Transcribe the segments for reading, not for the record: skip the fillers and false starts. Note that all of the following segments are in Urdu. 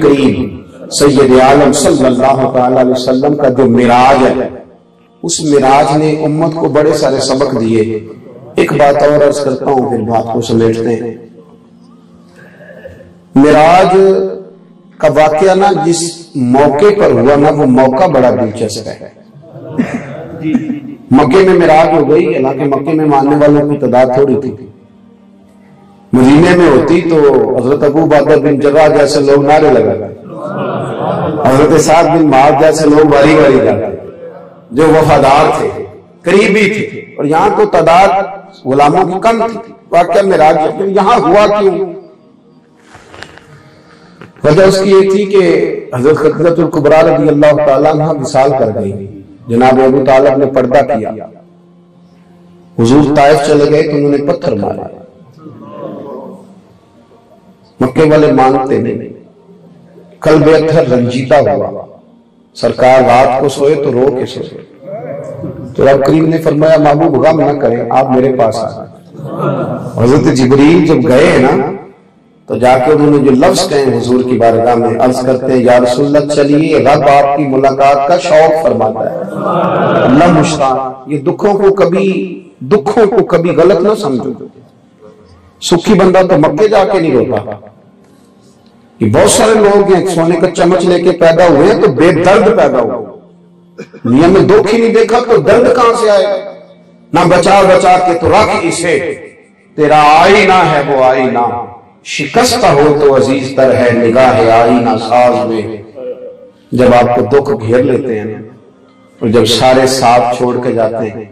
کریم سید عالم صلی اللہ تعالی علیہ وسلم کا جو معراج ہے، اس معراج نے امت کو بڑے سارے سبق دیے۔ ایک بات اور عرض کرتا ہوں پھر بات کو سمیٹتے ہیں۔ معراج کا واقعہ نا جس موقع پر ہوا نا، وہ موقع بڑا دلچسپ ہے۔ مکے میں معراج ہو گئی، حالانکہ مکے میں ماننے والوں کی تعداد تھوڑی تھی، مدینے میں ہوتی تو حضرت ابو عبیدہ بن جراح جیسے لوگ نعرے لگاتے، حضرت سعد بن معاذ جیسے لوگ باری باری جاتے جو وفادار تھے، قریبی تھے، اور یہاں تو تعداد غلاموں کی کم تھی۔ واقعہ معراج یہاں ہوا کیوں؟ وجہ اس کی یہ تھی کہ حضرت خدیجہ الکبریٰ رضی اللہ تعالیٰ عنہ وصال کر گئی، جناب ابو طالب نے پردہ کیا، حضور طائف چلے گئے تو انہوں نے پتھر مارا، مکے والے مانتے نہیں، قلب اطہر رنجیدہ ہوا، سرکار رات کو سوئے تو رو کے سوئے، تو رب کریم نے فرمایا محبوب غم نہ کریں، آپ میرے پاس آئیں۔ حضرت جبریل جب گئے نا تو جا کے انہوں نے جو لفظ کہیں حضور کی بارگاہ میں، عرض کرتے ہیں یا رسول اللہ چلیے، رب آپ کی ملاقات کا شوق فرماتا ہے، اللہ مشتاق۔ یہ دکھوں کو کبھی غلط نہ سمجھو، سکھی بندہ تو مکے جا کے نہیں روتا، یہ بہت سارے لوگ ہیں سونے کا چمچ لے کے پیدا ہوئے ہیں تو بے درد پیدا ہوئے، دنیا میں دکھ ہی نہیں دیکھا تو درد کہاں سے آئے؟ نہ بچا بچا کے تو رکھ اسے، تیرا آئینہ ہے وہ آئینہ، شکستہ ہو تو عزیز تر ہے نگاہ آئینہ ساز میں۔ جب آپ کو دکھ گھیر لیتے ہیں اور جب سارے ساتھ چھوڑ کے جاتے ہیں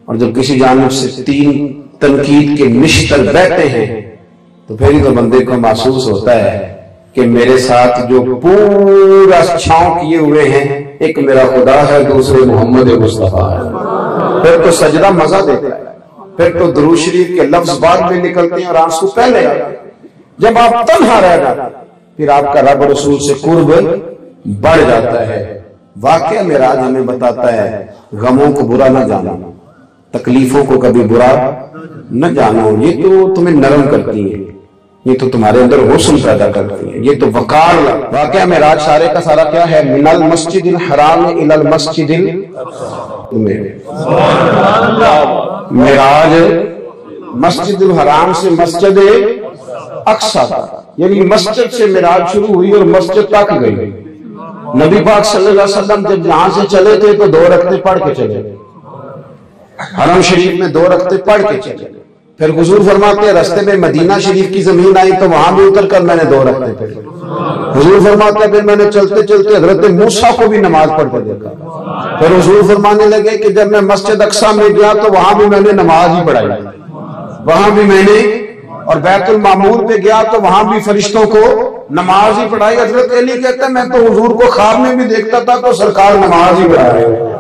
اور جب کسی جانب سے تین تنقید کے نشتر بہتے ہیں تو پھر ہی تو بندے کو محسوس ہوتا ہے کہ میرے ساتھ جو پورا چھاؤں کیے ہوئے ہیں، ایک میرا خدا ہے، دوسرے محمد مصطفیٰ ہے۔ پھر تو سجدہ مزہ دیتا ہے، پھر تو درود شریف کے لفظ بعد میں نکلتے ہیں اور آنسو پہلے آتے ہیں۔ جب آپ تنہا رہ جاتے پھر آپ کا رب رسول سے قرب بڑھ جاتا ہے۔ واقعہ معراج ہمیں بتاتا ہے غموں کو برا نہ جانو، تکلیفوں کو کبھی برا نہ جانو، یہ تو تمہیں نرم کرتی ہیں، یہ تو تمہارے اندر حسن پیدا کرتی ہیں، یہ تو وقار۔ واقعہ معراج سارے کا سارا کیا ہے؟ من المسجد الحرام الی المسجد معراج مسجد الحرام سے مسجد اقصی، یعنی مسجد سے معراج شروع ہوئی اور مسجد تک گئی۔ نبی پاک صلی اللہ علیہ وسلم جب یہاں سے چلے تھے تو 2 رکعتیں پڑھ کے چلے، حرم شریف میں 2 رکعتیں پڑھ کے چلے، پھر حضور فرماتے ہیں رستے میں مدینہ شریف کی زمین آئی تو وہاں بھی اتر کر میں نے 2 رکعتیں پڑھی۔ حضور فرماتے ہیں پھر میں نے چلتے چلتے حضرت موسیٰ کو بھی نماز پڑھ کے دیکھا، پھر حضور فرمانے لگے کہ جب میں مسجد اقصی میں گیا تو وہاں بھی میں نے نماز ہی پڑھائی، وہاں بھی میں نے، اور بیت المعمور پہ گیا تو وہاں بھی فرشتوں کو نماز ہی پڑھائی۔ حضرت علی کہتے ہیں میں تو حضور کو خواب میں بھی دیکھتا تھا تو سرکار نماز ہی پڑھا رہے ہیں۔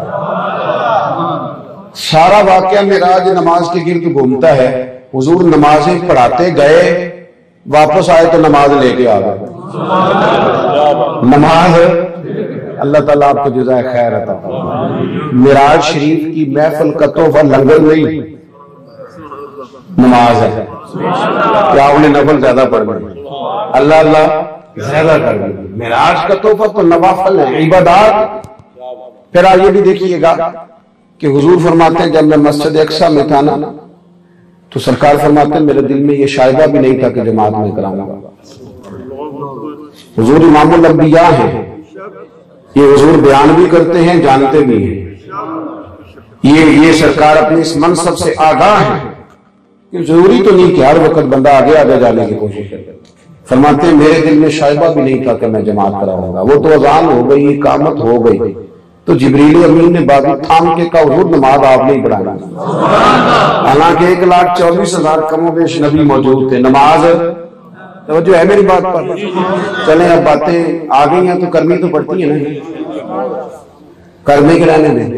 سارا واقعہ معراج نماز کے گرد گھومتا ہے۔ حضور نمازیں پڑھاتے گئے، واپس آئے تو نماز لے کے آ گئے۔ نماز، اللہ تعالیٰ آپ کو جزائے خیر عطا فرمائے۔ معراج شریف کی محفل کا تحفہ لنگر نہیں، نماز ہے۔ کیا آپ نے نفل زیادہ پڑھ گئے؟ اللہ اللہ زیادہ کر گئے۔ معراج کا تحفہ تو نوافل ہے، عبادات۔ پھر آئیے بھی دیکھیے گا کہ حضور فرماتے ہیں جب میں مسجد اقصی میں تھا نا تو سرکار فرماتے ہیں میرے دل میں یہ شائبہ بھی نہیں تھا کہ جماعت میں کراؤں گا۔ حضور امام الانبیاء ہیں، یہ حضور بیان بھی کرتے ہیں، جانتے بھی ہیں، یہ سرکار اپنے اس منصب سے آگاہ ہیں کہ ضروری تو نہیں کہ ہر وقت بندہ آگے آگے جانے کی کوشش کرے۔ فرماتے ہیں میرے دل میں شائبہ بھی نہیں تھا کہ میں جماعت کراؤں گا۔ وہ تو اذان ہو گئی، اقامت ہو گئی تو جبریل امین نے بازو تھام کے کہا حضور نماز آپ نہیں پڑھانا، حالانکہ 1,24,000 کم و بیش نبی موجود تھے۔ نماز توجہ ہے میری بات پر؟ چلیں اب باتیں آ گئی ہیں تو کرنی تو پڑتی ہے نا، کرنے کے رہنے دیں،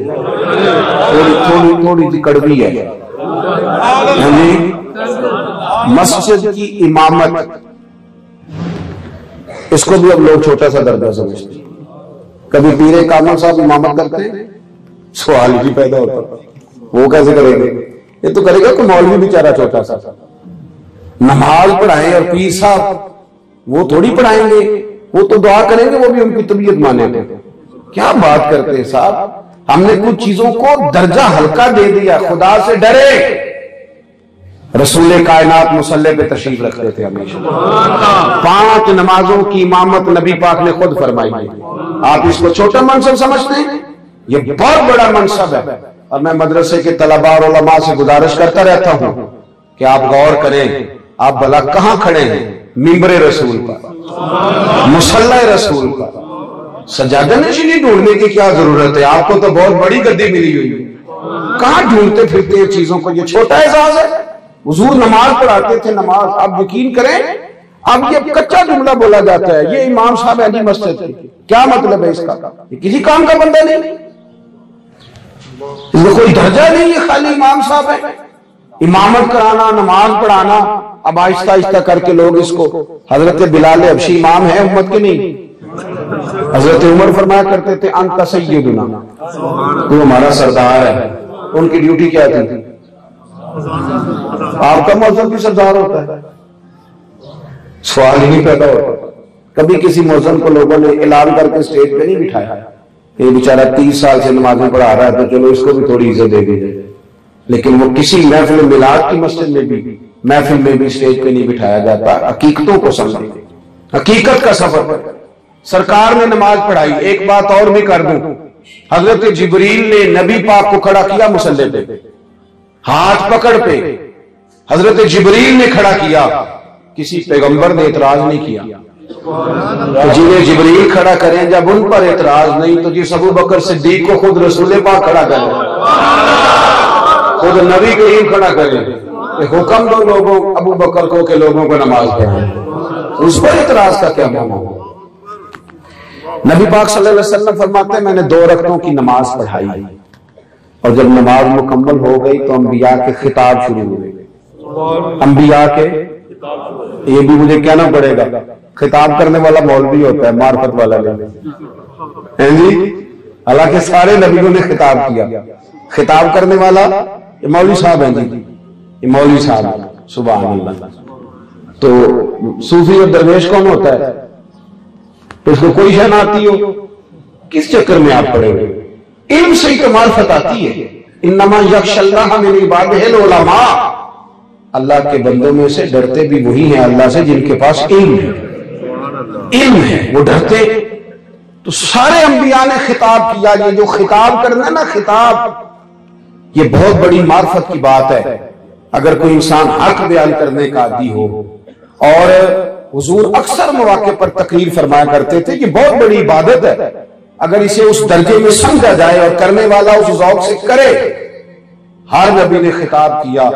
تھوڑی سی کڑوی ہے۔ مسجد کی امامت، اس کو بھی اب لوگ چھوٹا سا درجہ سمجھتے ہیں۔ کبھی پیر کامل صاحب امامت کرتے ہیں، سوال بھی پیدا ہوتا وہ کیسے کریں گے؟ یہ تو کرے گا کوئی مولوی بیچارہ چھوٹا سا، نماز پڑھائیں اور پیر صاحب وہ تھوڑی پڑھائیں گے وہ تو دعا کریں گے وہ بھی ان کی طبیعت مانے گے. کیا بات کرتے ہیں صاحب, ہم نے کچھ چیزوں کو درجہ ہلکا دے دیا. خدا سے ڈرے. رسول کائنات مصلی پہ تشریف رکھتے تھے ہمیشہ. 5 نمازوں کی امامت نبی پاک نے خود فرمائی ہے. آپ اس کو چھوٹا منصب سمجھتے ہیں, یہ بہت بڑا منصب ہے. اور میں مدرسے کے طلباء اور علماء سے گزارش کرتا رہتا ہوں کہ آپ غور کریں, آپ بھلا کہاں کھڑے ہیں؟ ممبر رسول پر, مصلی رسول پر. سجادہ نشینی ڈھونڈنے کی کیا ضرورت ہے؟ آپ کو تو بہت بڑی گدی ملی ہوئی ہے. کہاں ڈھونڈتے پھرتے ہیں چیزوں کو؟ یہ چھوٹا اعزاز ہے. حضور نماز پڑھاتے تھے. نماز آپ یقین کریں, اب یہ کچا جملہ بولا جاتا ہے, یہ امام صاحب علی مسجد کی. کیا مطلب ہے اس کا؟ یہ کسی کام کا بندہ نہیں, اس میں کوئی درجہ نہیں, یہ خالی امام صاحب ہے. امامت کرانا, نماز پڑھانا. اب آہستہ آہستہ کر کے لوگ اس کو, حضرت بلال حبشی امام ہے امت کے نہیں. حضرت عمر فرمایا کرتے تھے انت سیدنا, تو ہمارا سردار ہے. ان کی ڈیوٹی کیا تھی؟ آپ کا مؤذن بھی سردار ہوتا ہے. سوال ہی نہیں پیدا ہوتا. کبھی کسی مؤذن کو لوگوں نے اعلان کر کے اسٹیج پہ نہیں بٹھایا, یہ بیچارہ 30 سال سے نمازیں پڑھا رہا ہے تو چلو اس کو بھی تھوڑی عزت دے دی جائے. لیکن وہ کسی محفل میلاد کی مسجد میں بھی, محفل میں بھی اسٹیج پہ نہیں بٹھایا جاتا. حقیقتوں کو سمجھیں, حقیقت کا سفر. سرکار نے نماز پڑھائی. ایک بات اور بھی کر دوں, حضرت جبریل نے نبی پاک کو کھڑا کیا مصلی پہ, ہاتھ پکڑ پہ حضرت جبریل نے کھڑا کیا. کسی پیغمبر نے اعتراض نہیں کیا. تو جنہیں جبریل کھڑا کریں, جب ان پر اعتراض نہیں تو جس ابو بکر صدیق کو خود رسول پاک کھڑا کریں, خود نبی کریم کھڑا کریں کہ حکم دو لوگوں ابو بکر کو کہ لوگوں کو نماز پڑھیں, اس پر اعتراض کا کیا معنی ہو؟ نبی پاک صلی اللہ علیہ وسلم فرماتے ہیں میں نے 2 رکعتوں کی نماز پڑھائی, اور جب نماز مکمل ہو گئی تو انبیاء کے خطاب شروع ہوئے. انبیاء کے, یہ بھی مجھے کہنا پڑے گا, خطاب کرنے والا مولوی ہوتا ہے, معرفت والا نہیں جی. حالانکہ سارے نبیوں نے خطاب کیا, خطاب کرنے والا یہ مولوی صاحب ہیں جی, یہ مولوی صاحب. سبحان اللہ. تو صوفی اور درویش کون ہوتا ہے؟ اس کو کوئی شے نہ آتی ہو, کس چکر میں آپ پڑے ہوئے؟ علم سے ہی تو معرفت آتی ہے. انما یخشی اللہ من عبادہ العلماء, اللہ کے بندوں میں سے ڈرتے بھی وہی ہیں اللہ سے جن کے پاس علم ہے. علم ہے وہ ڈرتے. تو سارے انبیاء نے خطاب کیا. یہ جو خطاب کرنا ہے نا, خطاب, یہ بہت بڑی معرفت کی بات ہے. اگر کوئی انسان حق بیان کرنے کا عادی ہو, اور حضور اکثر مواقع پر تقریر فرمایا کرتے تھے, یہ بہت بڑی عبادت ہے. اگر اسے اس درجے میں سمجھا جائے اور کرنے والا اس ذوق سے کرے. ہر نبی نے خطاب کیا,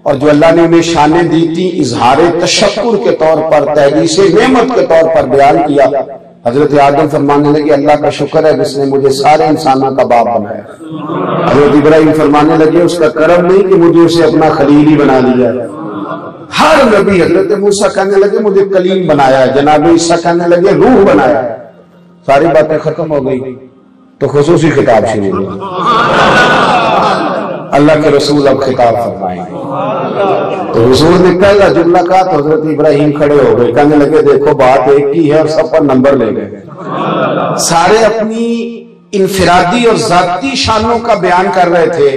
اور جو اللہ نے انہیں شانیں دی تھی اظہار تشکر کے طور پر, تحدیث نعمت کے طور پر بیان کیا. حضرت آدم فرمانے لگے اللہ کا شکر ہے جس نے مجھے سارے انسانوں کا باپ بنایا. حضرت ابراہیم فرمانے لگے اس کا کرم نہیں کہ مجھے اسے اپنا خلیل ہی بنا لیا. ہر نبی, حضرت موسیٰ کہنے لگے مجھے کلیم بنایا ہے, جناب عیسیٰ کہنے لگے روح بنایا ہے. ساری باتیں ختم ہو گئی تو خصوصی خطاب شروع ہوئی. اللہ کے رسول اب خطاب فرمائیں. تو حضور نے پہلا جملہ کہا تو حضرت ابراہیم کھڑے ہو گئے, کہنے لگے دیکھو بات ایک کی ہے اور سب پر نمبر لے گئے. سارے اپنی انفرادی اور ذاتی شانوں کا بیان کر رہے تھے,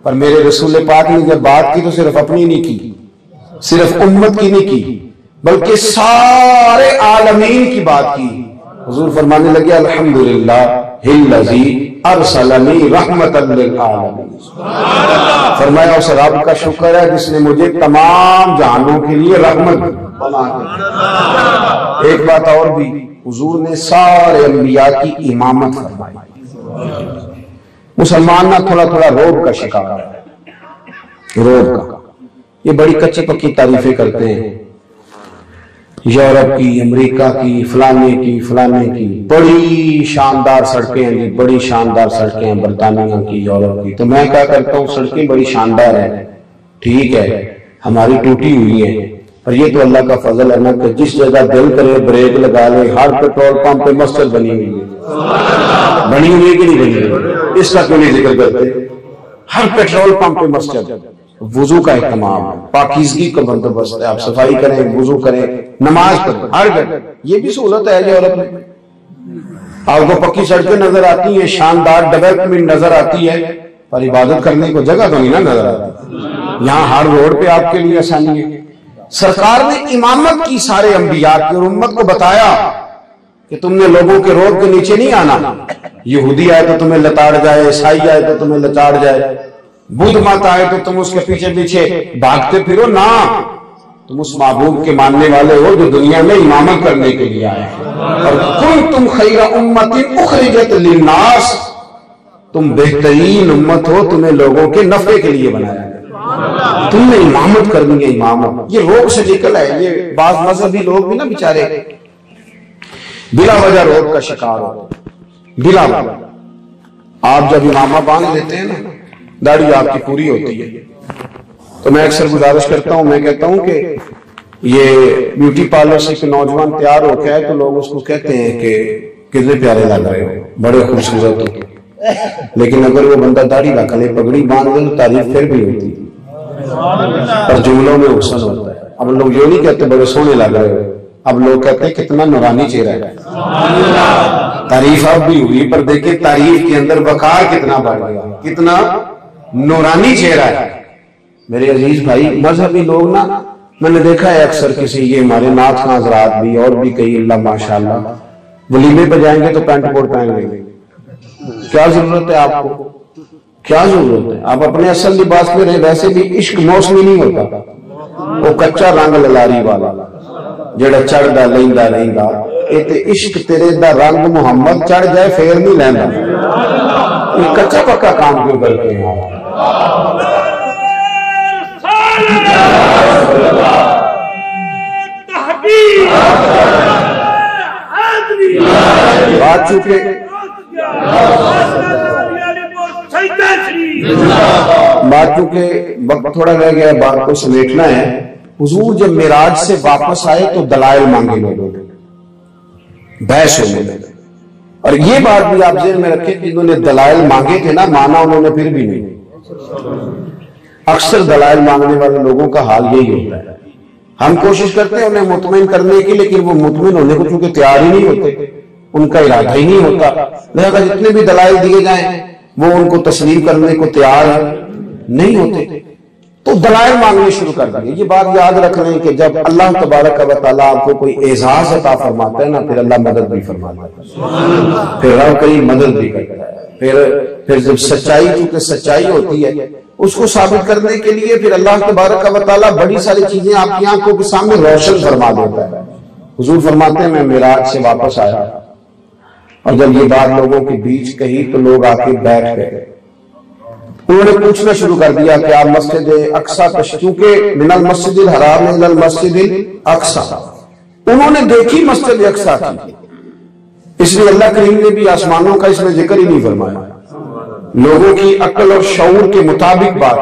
پر میرے رسول پاک نے جب بات کی تو صرف اپنی نہیں کی, صرف امت کی نہیں کی, بلکہ سارے عالمین کی بات کی. حضور فرمانے لگے الحمدللہ الذی ارسلنی رحمۃ للعالمین. فرمایا اس رب کا شکر ہے جس نے مجھے تمام جہانوں کے لیے رحمت بنا دیا. ایک بات اور بھی, حضور نے سارے انبیاء کی امامت فرمائی. مسلمان نہ تھوڑا تھوڑا روب کا شکار ہے, روب کا. یہ بڑی کچی پکی تعریفیں کرتے ہیں یورپ کی, امریکہ کی, فلانے کی. بڑی شاندار سڑکیں ہیں, بڑی شاندار سڑکیں ہیں برطانیہ کی, یورپ کی. تو میں کیا کرتا ہوں, سڑکیں بڑی شاندار ہیں, ٹھیک ہے, ہماری ٹوٹی ہوئی ہیں, اور یہ تو اللہ کا فضل ہے نا کہ جس جگہ دل کرے بریک لگا لے. ہر پیٹرول پمپ پہ مسجد بنی ہوئی ہے, بنی ہوئی ہے کہ نہیں بنی ہوئی؟ اس کا کیوں نہیں ذکر کرتے؟ ہر پیٹرول پمپ پہ مسجد. وضو کا اہتمام ہے، پاکیزگی کا بندوبست ہے، آپ صفائی کریں، وضو کریں، نماز پڑھیں ہر گھر. یہ بھی سہولت ہے جو عورت میں. آپ کو پکی سڑکیں نظر آتی ہیں، شاندار ڈیولپمنٹ نظر آتی ہے، پر عبادت کرنے کو جگہ تو نہیں نا نظر آتی. یہاں ہر روڈ پہ آپ کے لیے آسانی ہے. سرکار نے امامت کی سارے انبیاء کی اور امت کو بتایا کہ تم نے لوگوں کے روڈ کے نیچے نہیں آنا. یہودی آئے تو تمہیں لتاڑ جائے، عیسائی آئے تو تمہیں لتاڑ جائے، بدھ مت آئے تو تم اس کے پیچھے پیچھے بھاگتے پھرو. نہ، تم اس معبود کے ماننے والے ہو جو دنیا میں امامت کرنے کے لیے آئے. اور کنتم خیر امت اخرجت للناس، تم بہترین امت ہو، تمہیں لوگوں کے نفع کے لیے بنایا گیا. تم نے امامت کرنی ہے. امامت یہ روگ سے نکل ہے. یہ بعض مذہبی لوگ بھی نا بیچارے بلا وجہ روگ کا شکار ہو، بلا وجہ. آپ جب امامہ باندھ لیتے ہیں نا، داڑھی آپ کی پوری ہوتی ہے، تو میں اکثر گزارش کرتا ہوں، میں کہتا ہوں کہ یہ بیوٹی پارلر سے کوئی نوجوان تیار ہو کے آئے تو لوگ اس کو کہتے ہیں کہ کتنے پیارے لگ رہے ہو، بڑے خوبصورت ہو. لیکن اگر وہ بندہ داڑھی رکھ لے، پگڑی باندھ لے، تو تعریف پھر بھی ہوتی ہے اور جملوں میں حسن ہوتا ہے. اب لوگ یہ نہیں کہتے بڑے سونے لگ رہے ہو، اب لوگ کہتے ہیں کتنا نورانی چہرہ ہے. تعریف اب بھی ہوئی، پر دیکھیں تعریف کے اندر وقار کتنا بڑھ گیا، کتنا نورانی چہرہ ہے. میرے عزیز بھائی، مذہبی لوگ نا، میں نے دیکھا ہے اکثر کسی، یہ ہمارے نعت خواں حضرات بھی اور بھی کئی، اللہ ماشاءاللہ، ولیمے پہ جائیں گے تو پینٹ کوٹ پہن لیں گے. کیا ضرورت ہے آپ کو؟ کیا ضرورت ہے؟ آپ اپنے اصل لباس میں رہیں. ویسے بھی عشق موسمی نہیں ہوتا، وہ کچا رنگ للاری والا جڑا چڑھدا لیندا رہندا. اے تے عشق تیرے دا رنگ محمد چڑھ جائے پھر نہیں لیندا. یہ کچا پکا کام کیوں کرتے ہیں؟ بات چونکہ وقت تھوڑا رہ گیا، بات کو سمیٹنا ہے. حضور جب معراج سے واپس آئے تو دلائل مانگے لوگوں نے، بحث ہونے لگے. اور یہ بات بھی آپ ذہن میں رکھیں کہ انہوں نے دلائل مانگے تھے نا، مانا انہوں نے پھر بھی نہیں. اکثر دلائل مانگنے والے لوگوں کا حال یہی ہوتا ہے. ہم کوشش کرتے ہیں انہیں مطمئن کرنے کی، لیکن وہ مطمئن ہونے کو چونکہ تیار ہی نہیں ہوتے، ان کا ارادہ ہی نہیں ہوتا. لہذا جتنے بھی دلائل دیے جائیں وہ ان کو تسلیم کرنے کو تیار نہیں ہوتے، تو دلائل مانگنے شروع کر دیں. یہ بات یاد رکھ رہے ہیں کہ جب اللہ تبارک و تعالیٰ آپ کو کوئی اعزاز عطا فرماتا ہے نا، پھر اللہ مدد بھی فرماتا ہے، پھر رب کئی مدد بھی کرتا ہے. پھر جب سچائی، چونکہ سچائی ہوتی ہے، اس کو ثابت کرنے کے لیے پھر اللہ تبارک و تعالیٰ بڑی ساری چیزیں آپ کی آنکھوں کے سامنے روشن فرما دیتا ہے. حضور فرماتے ہیں میں معراج سے واپس آیا اور جب یہ بات لوگوں کے بیچ کہی تو لوگ آ کے بیٹھ گئے. انہوں نے پوچھنا شروع کر دیا کہ آپ مسجد اقصی، چونکہ من المسجد الحرام الى المسجد الاقصی، انہوں نے دیکھی مسجد اقصی کی، اس لیے اللہ کریم نے بھی آسمانوں کا اس میں ذکر ہی نہیں فرمایا. لوگوں کی عقل اور شعور کے مطابق بات.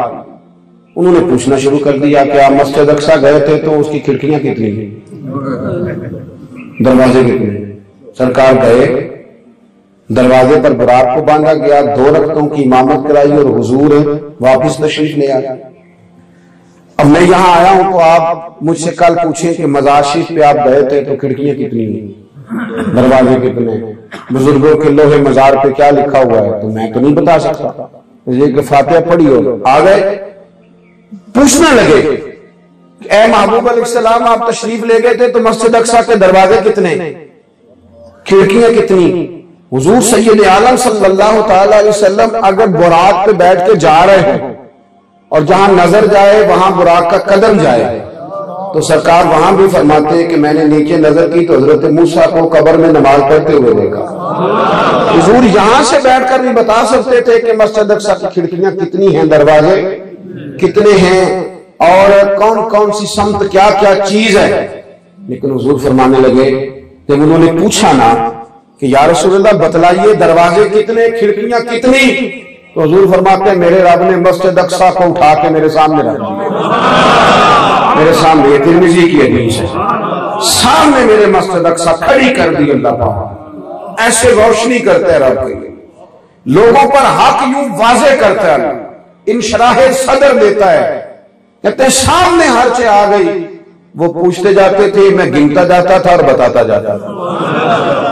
انہوں نے پوچھنا شروع کر دیا کہ آپ مسجد اقصی گئے تھے تو اس کی کھڑکیاں کتنی ہیں، دروازے کتنے ہیں؟ سرکار گئے، دروازے پر براق کو باندھا گیا، 2 رکعتوں کی امامت کرائی اور حضور واپس تشریف لے آئے. اب میں یہاں آیا ہوں تو آپ مجھ سے کل پوچھیں کہ مزار شریف پہ آپ گئے تھے تو کھڑکیاں کتنی ہیں، دروازے کتنے ہیں، بزرگوں کے لوہے مزار پہ کیا لکھا ہوا ہے، تو میں تو نہیں بتا سکتا. یہ کہ فاتحہ پڑھی ہو. آ گئے، پوچھنے لگے اے محبوب علیہ السلام آپ تشریف لے گئے تھے تو مسجد اقصی کے دروازے کتنے، کھڑکیاں کتنی؟ حضور سید عالم صلی اللہ تعالی علیہ وسلم اگر براق پہ بیٹھ کے جا رہے ہیں اور جہاں نظر جائے وہاں براق کا قدم جائے، تو سرکار وہاں بھی فرماتے ہیں کہ میں نے نیچے نظر کی تو حضرت موسیٰ کو قبر میں نماز پڑھتے ہوئے دیکھا. حضور یہاں سے بیٹھ کر بھی بتا سکتے تھے کہ مسجد اقصی کی کھڑکیاں کتنی ہیں، دروازے کتنے ہیں اور کون کون سی سمت کیا کیا چیز ہے. لیکن حضور فرمانے لگے جب انہوں نے پوچھا نا کہ یا رسول اللہ بتلائیے دروازے کتنے، کھڑکیاں کتنی، تو حضور فرماتے ہیں میرے رب نے مسجد اقصی کو اٹھا کے میرے سامنے رکھ دیا. میرے سامنے، یہ ترمذی کی حدیث ہے، سامنے میرے مسجد اقصی کھڑی کر دی. اللہ پاک ایسے روشنی کرتا ہے رب کے لیے، لوگوں پر حق یوں واضح کرتا ہے، انشراح صدر دیتا ہے کہتے ہیں سامنے ہر چیز آ گئی، وہ پوچھتے جاتے تھے، میں گنتا جاتا تھا اور بتاتا جاتا تھا۔